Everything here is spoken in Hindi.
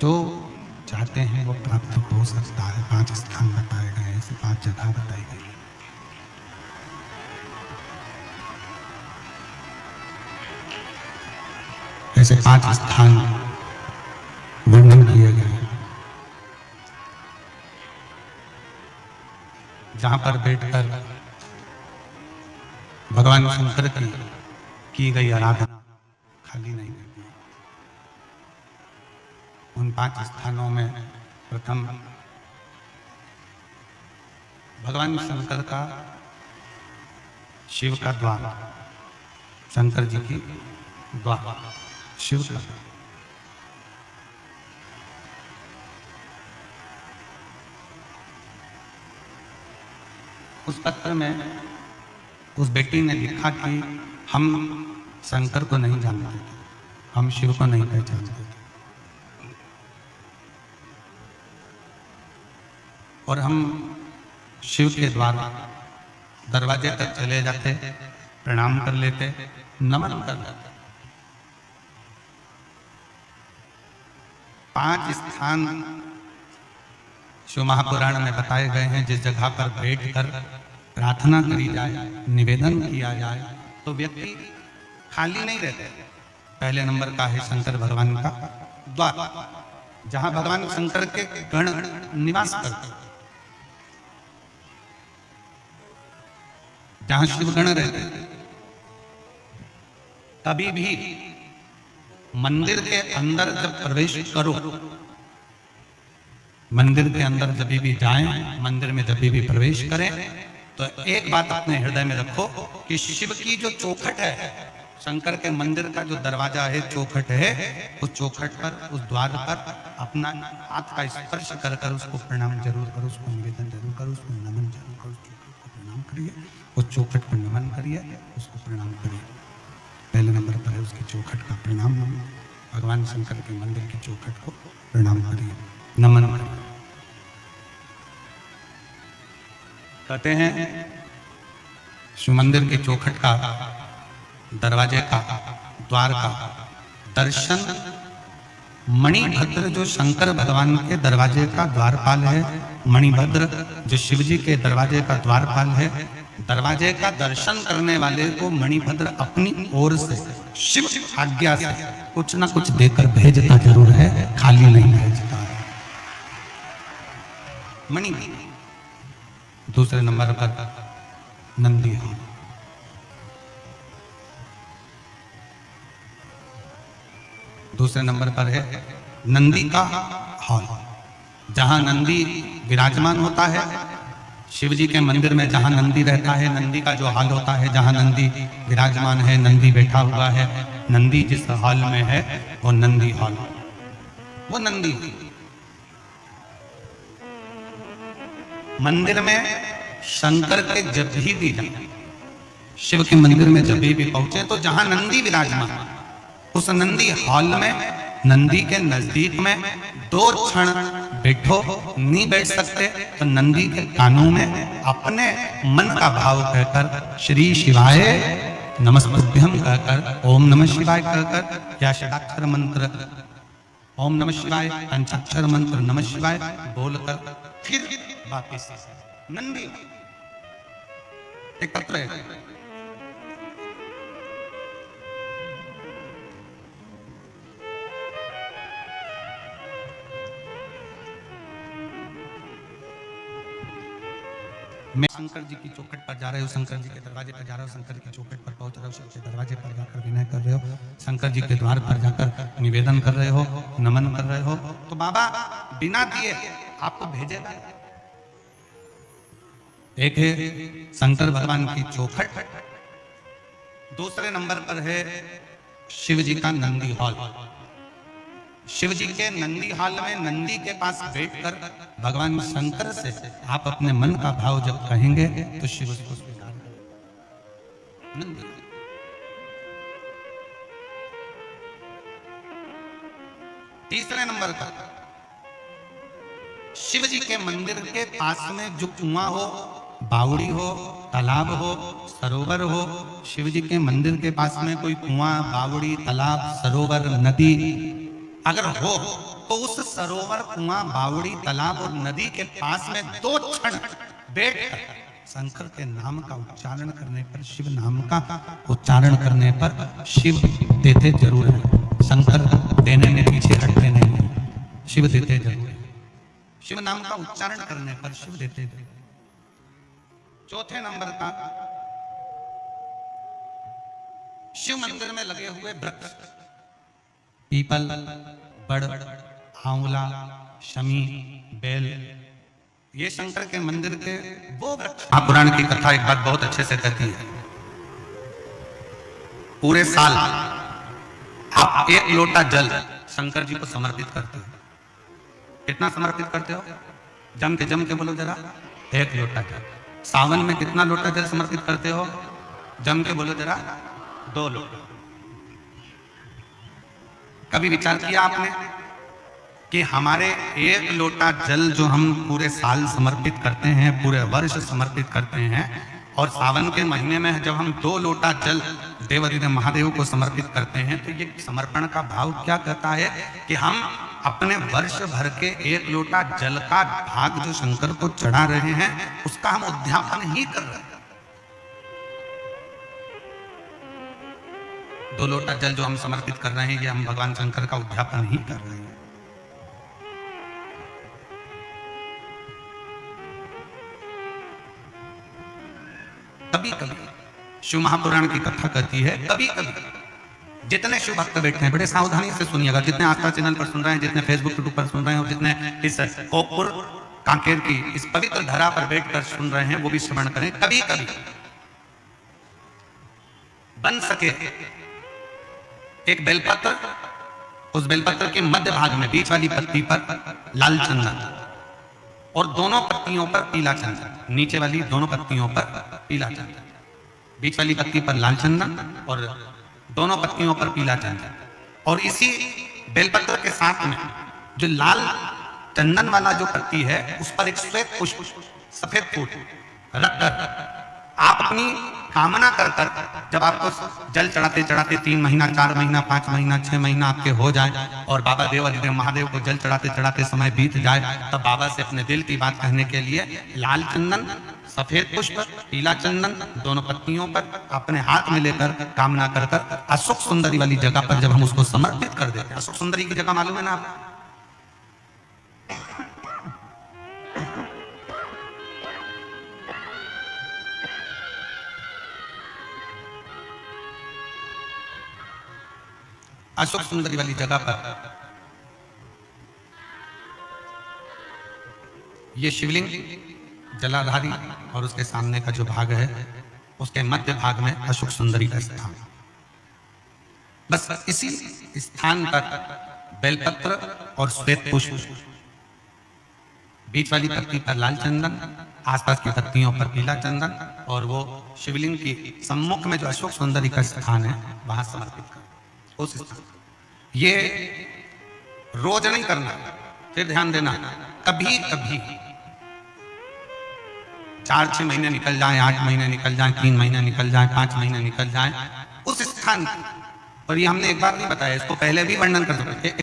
जो चाहते हैं वो प्राप्त हो सकता है। 5 स्थान बताए गए हैं, ऐसे 5 जगह बताई गई है। ऐसे 5 स्थान वर्णन किए गए हैं जहां पर बैठकर भगवान शंकर की गई आराधना खाली नहीं रहती। उन 5 स्थानों में प्रथम भगवान शंकर का शिव का द्वार, शंकर जी की द्वार शिव का। उस पत्र में उस बेटी ने लिखा कि हम शंकर को नहीं जानते थे, हम शिव को नहीं पहचानते थे, और हम शिव के द्वारा दरवाजे तक चले जाते, प्रणाम कर लेते, नमन कर लेते। 5 स्थान शिव महापुराण में बताए गए हैं जिस जगह पर बैठकर प्रार्थना करी जाए, निवेदन किया जाए तो व्यक्ति खाली नहीं रहते। पहले नंबर का है शंकर भगवान का द्वार, जहां भगवान शंकर के गण निवास करते, जहां शिवगण रहते। कभी भी मंदिर के अंदर जब प्रवेश करो, मंदिर के अंदर जब भी जाएं, मंदिर में जब भी प्रवेश करें, तो एक बात अपने हृदय में रखो कि शिव की जो चौखट है, शंकर के मंदिर का जो दरवाजा है, चौखट है, उस चौखट पर, उस द्वार पर अपना हाथ का स्पर्श कर कर उसको प्रणाम जरूर करो, उसको निवेदन जरूर करो, उसको नमन जरूर करो, उसको प्रणाम करिए, उस चौखट पर नमन करिए, उसको प्रणाम करिए। पहले नंबर पर है उसकी चौखट का प्रणाम, भगवान शंकर के मंदिर की चौखट को प्रणाम करिए, नमन करिए। कहते हैं शिव मंदिर के चौखट का, दरवाजे का, द्वार का दर्शन मणिभद्र जो शंकर भगवान के दरवाजे का द्वारपाल है, मणिभद्र जो शिव जी के दरवाजे का द्वारपाल है, दरवाजे का दर्शन करने वाले को मणिभद्र अपनी ओर से शिव आज्ञा से कुछ ना कुछ देकर भेजता जरूर है, खाली नहीं भेजता है। मणिभद्र। दूसरे नंबर पर नंदी हॉल, दूसरे नंबर पर है नंदी का हॉल, जहां नंदी विराजमान होता है। शिव जी के मंदिर में जहां नंदी रहता है, नंदी का जो हॉल होता है, जहां नंदी विराजमान है, नंदी बैठा हुआ है, नंदी जिस हॉल में है वो नंदी हॉल, वो नंदी। मंदिर में शंकर के जब भी जाए, शिव के मंदिर में जब भी पहुंचे, तो जहां नंदी विराजमान, उस नंदी हॉल में, नंदी के नजदीक में 2 क्षण बैठो, नहीं बैठ सकते तो नंदी के कानों में अपने मन का भाव कहकर श्री शिवाय नमस्तुभ्यम कहकर, ओम नमः शिवाय कहकर, या षडाक्षर मंत्र ओम नमः शिवाय, पंचाक्षर मंत्र नमः शिवाय बोलकर फिर वापिस नंदी एकत्र है। मैं शंकर जी की चौखट पर जा रहे हो, शंकर जी के दरवाजे पर जा रहे हो, शंकर की चौखट पर पहुंच रहे हो, शिव के दरवाजे पर जाकर विनय कर रहे हो, शंकर जी के द्वार पर जाकर निवेदन कर रहे हो, नमन कर रहे हो, तो बाबा बिना दिए आपको भेजेगा। एक है शंकर भगवान की चौखट, दूसरे नंबर पर है शिव जी का नंदी हॉल। शिव जी के नंदी हॉल में नंदी के पास बैठकर भगवान शंकर से आप अपने मन का भाव जब कहेंगे तो शिव उसको स्वीकार करेंगे। नंदी। तीसरे नंबर पर शिव जी के मंदिर के पास में जो कुआं हो, बावड़ी हो, तालाब हो, सरोवर हो, शिव जी के मंदिर के पास में कोई कुआं, बावड़ी, तालाब, सरोवर, नदी अगर हो तो उस सरोवर, कुआं, बावड़ी, तालाब और नदी के पास में 2 क्षण बैठकर शंकर के नाम का उच्चारण करने पर, शिव नाम का उच्चारण करने पर शिव देते जरूर हैं। शंकर देने में पीछे हटते नहीं हैं, शिव देते जरूर हैं। शिव नाम का उच्चारण करने पर शिव देते जरूर। चौथे नंबर का, शिव मंदिर में लगे हुए वृक्ष, पीपल, बड़, आंवला, शमी, बेल, ये शंकर के मंदिर के वो वृक्ष। पुराण की कथा एक बात बहुत अच्छे से कहती है, पूरे साल आप 1 लोटा जल शंकर जी को समर्पित करते हो। कितना समर्पित करते हो? जम के बोलो जरा। 1 लोटा जल। सावन में कितना लोटा जल समर्पित करते हो? जम के बोलो जरा। 2 लोटा। कभी विचार किया आपने कि हमारे 1 लोटा जल जो हम पूरे साल समर्पित करते हैं, पूरे वर्ष समर्पित करते हैं, और सावन के महीने में जब हम 2 लोटा जल देवाधिदेव महादेव को समर्पित करते हैं, तो ये समर्पण का भाव क्या कहता है कि हम अपने वर्ष भर के 1 लोटा जल का भाग जो शंकर को चढ़ा रहे हैं, उसका हम उद्यापन ही कर रहे हैं। 2 लोटा जल जो हम समर्पित कर रहे हैं, ये हम भगवान शंकर का उद्यापन ही कर रहे हैं। कभी कभी शिव महापुराण की कथा कहती है, कभी कभी जितने शिव भक्त बैठे हैं, बड़े सावधानी से सुनिएगा, जितने आस्था चैनल पर सुन रहे हैं, जितने फेसबुक यूट्यूब पर सुन रहे हैं, और जितने इस कोकपुर कांकेर की इस पवित्र धरा पर बैठकर सुन रहे हैं, वो भी श्रवण करें। कभी कभी बन सके एक बेलपत्र, उस बेलपत्र के मध्य भाग में बीच वाली पत्ती पर लाल चंदन और दोनों पत्तियों पर पीला चंदन, नीचे वाली दोनों पत्तियों पर पीला चंदन, बीच वाली पत्ती पर लाल चंदन और दोनों पत्तियों पर पीला चंदन, और इसी बेलपत्र के साथ में जो लाल चंदन वाला जो पत्ती है, उस पर एक श्वेत पुष्प, सफेद फूल रखकर आप अपनी कामना कर कर, जब आपको जल चढ़ाते चढ़ाते 3 महीना, 4 महीना, 5 महीना, 6 महीना आपके हो जाए, और बाबा देवाधिदेव महादेव को जल चढ़ाते चढ़ाते समय बीत जाए, तब बाबा से अपने दिल की बात कहने के लिए लाल चंदन, सफेद पुष्प, पीला चंदन दोनों पत्तियों पर अपने हाथ में लेकर कामना कर कर अशोक सुंदरी वाली जगह पर जब हम उसको समर्पित कर देते हैं, अशोक सुंदरी की जगह मालूम है ना आपको? अशोक सुंदरी वाली जगह पर ये शिवलिंग जलाधारी और उसके सामने का जो भाग है, उसके मध्य भाग में अशोक सुंदरी का स्थान। बस इसी स्थान पर बेलपत्र और श्वेत पुष्प, बीच वाली पत्ती पर लाल चंदन, आसपास की पत्तियों पर पीला चंदन, और वो शिवलिंग की सम्मुख में जो अशोक सुंदरी का स्थान है, वहां समर्पित कर उस स्थान। ये रोज नहीं करना, फिर ध्यान देना, कभी कभी 4-6 महीने निकल जाए, 8 महीने निकल जाए, 3 महीने निकल जाए, 5 महीने निकल जाए, उस स्थान पर, ये हमने एक बार नहीं बताया, इसको पहले भी वर्णन कर सकते।